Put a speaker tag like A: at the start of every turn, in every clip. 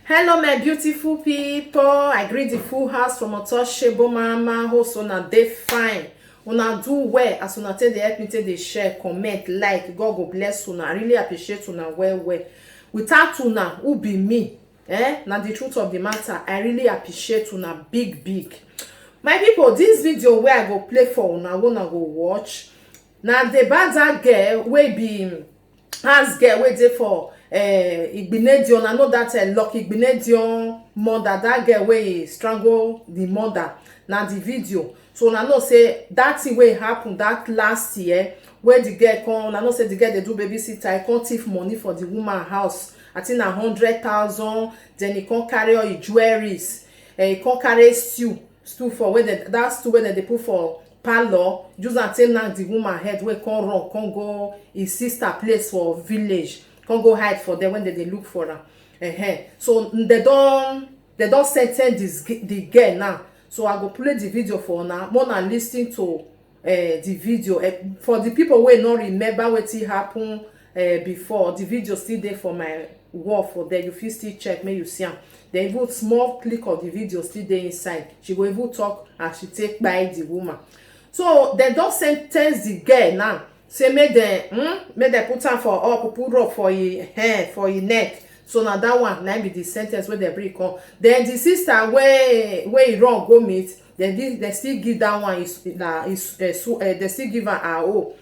A: Hello my beautiful people, I greet the full house from Otoshebo Mama. Host una dey fine, una do well as una take dey help me take dey share, comment, like. God go bless una. I really appreciate una well. Without una, who be me? Now the truth of the matter, I really appreciate una big. My people, this video where I go play for una, una go watch. Now the bad girl wey be house girl wey dey for Igbinedion. I know that lucky Igbinedion mother, that girl wey strangle the mother. Now the video, so I know say that thing wey happen that last year where the girl come. I know say the girl dey do babysitter, come thief money for the woman house. I think na 100,000. Then he come carry all his jewelries. He come carry stew for where that stew where they put for parlor. Use and take now the woman head wey come run, come go his sister place for village. Come go hide for them when they look for her. So they don't sentence the girl now. So I go play the video for now. More than listening to the video. For the people who don't remember what happened before, the video still there for my wall for there. You feel still check, may you see them. Then even small click of the video still there inside. She go even talk and she take by the woman. So they don't sentence the girl now. Say make them put am for up, put up for your hair, for your neck. So now that one now be the sentence where they bring come. Then the sister where he run go meet, they still give that one they still give her own.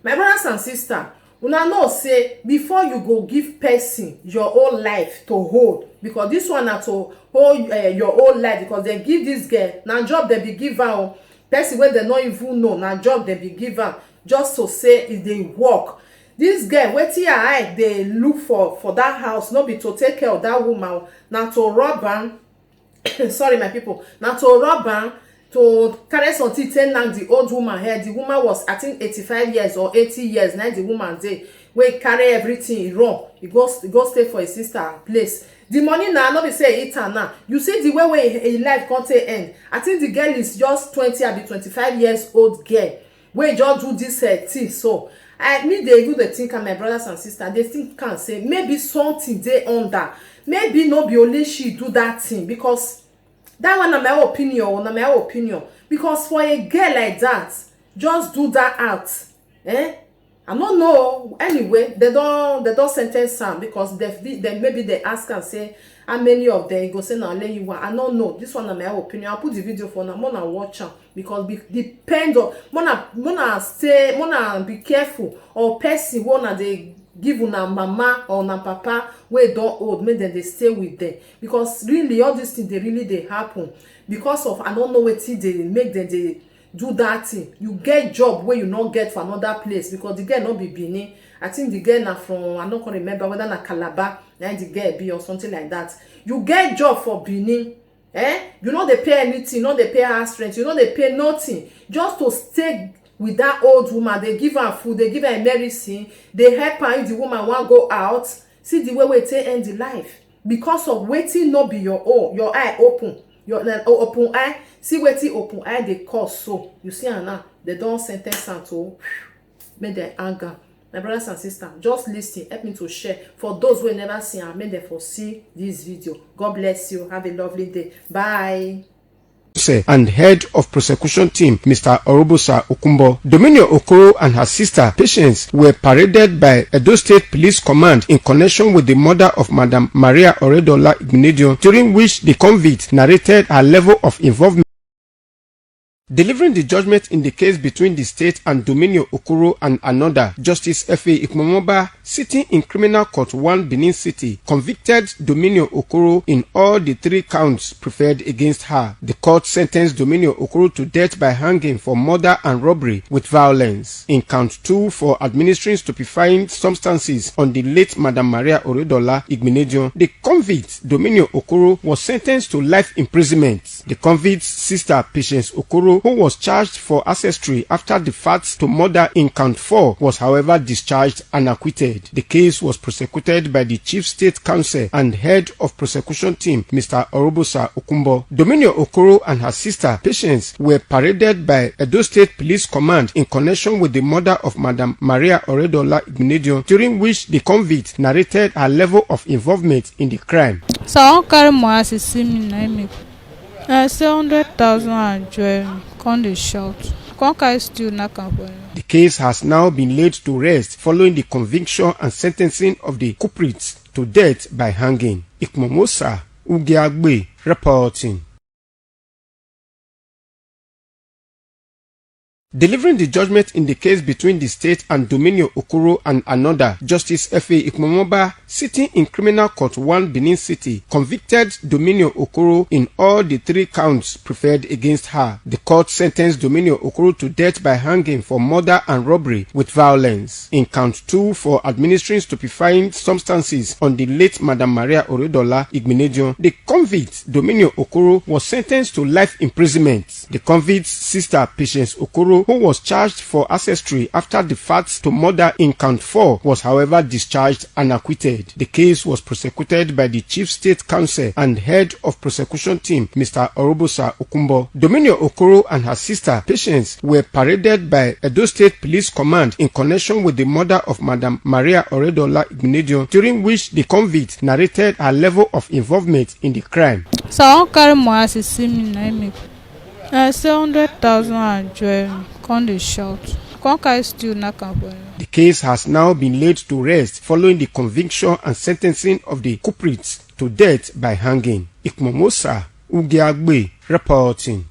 A: My brothers and sisters, una know say before you go give person your own life to hold, because this one na to hold your own life, because they give this girl na job they be give her. Person wey they no even know na job they be give her. Just to say if they work. This girl wetin her eye dey look for that house, no be to take care of that woman, na to rob am. Sorry my people, na to rob am, to carry something take knack the old woman head. The woman was I think 85 years or 80 years. Now the woman dey wey carry everything, he run, he go stay for his sister place. The money now no be say eat am now. You see the way his life come take end. I think the girl is just 20 or 25 years old girl wey just do this thing. So me dey even dey think, and my brothers and sisters they think can say maybe something dey under. Maybe no be only she do that thing, because that one na my opinion. Because for a girl like that just do that out, I don't know. Anyway, they don't sentence am, because they maybe they ask and say how many of them go say now let you want. I don't know. This one is my opinion. I'll put the video for now. Mona watch am, because depend on mona be careful, or person wanna they give una mama or una papa wey don old, make them they stay with them, because really all these things they happen because of I don't know what they make them they do that thing. You get job where you not get for another place, because the girl not be Benin. I think the girl na from, I don't remember whether na Calabar, then the girl be or something like that. You get job for Benin, you know they pay anything, you know they pay house rent, you know they pay nothing, just to stay with that old woman. They give her food, they give her medicine, they help her if the woman want go out. See the way we take end the life, because of waiting not be your own, your eye open. Your open eye, see wetin open eye they cause. So you see now they don't sentence am to make them anger. My brothers and sisters, just listen, help me to share. For those who never see am, make them for see this video. God bless you. Have a lovely day. Bye.
B: And head of prosecution team, Mr. Orobosa Okumbo. Dominion Okoro and her sister, Patience, were paraded by Edo State Police Command in connection with the murder of Madam Maria Oredola Igbinedion, during which the convict narrated her level of involvement. Delivering the judgment in the case between the state and Dominion Okoro and another, Justice F.A. Ikmomoba, sitting in Criminal Court 1 Benin City, convicted Dominion Okoro in all the 3 counts preferred against her. The court sentenced Dominion Okoro to death by hanging for murder and robbery with violence. In count 2 for administering stupefying substances on the late Madam Maria Oredola Igbinedion, the convict Dominion Okoro was sentenced to life imprisonment. The convict's sister, Patience Okoro, who was charged for accessory after the fact to murder in count 4, was however discharged and acquitted. The case was prosecuted by the Chief State Counsel and head of prosecution team, Mr. Orobosa Okumbo. Dominion Okoro and her sister, Patience, were paraded by Edo State Police Command in connection with the murder of Madam Maria Oredola Igbinedion, during which the convict narrated her level of involvement in the crime.
C: So I won't carry my ass to see me na me. I say 100,000 and join me. Come dey shout. Come carry still knock am for you.
B: The case has now been laid to rest following the conviction and sentencing of the culprits to death by hanging. Ikmomosa Ugiagbe reporting. Delivering the judgment in the case between the state and Dominio Okoro and another, Justice F.A. Ikmomoba, sitting in Criminal Court 1 Benin City, convicted Dominio Okoro in all the 3 counts preferred against her. The court sentenced Dominio Okoro to death by hanging for murder and robbery with violence. In count 2 for administering stupefying substances on the late Madam Maria Oredola Igbinedion, the convict Dominio Okoro was sentenced to life imprisonment. The convict's sister, Patience Okoro, who was charged for accessory after the facts to murder in count 4, was however discharged and acquitted. The case was prosecuted by the Chief State Counsel and Head of Prosecution Team, Mr. Orobosa Okumbo. Dominio Okoro and her sister, Patience, were paraded by Edo State Police Command in connection with the murder of Madam Maria Oredola Igbinedion, during which the convict narrated her level of involvement in the crime.
C: So I won't carry my ass to see me na me. I say 100,000 and join me. Come dey shout. Come carry still knock am for you.
B: The case has now been laid to rest following the conviction and sentencing of the culprits to death by hanging. Ikmomosa Ugiagbe reporting.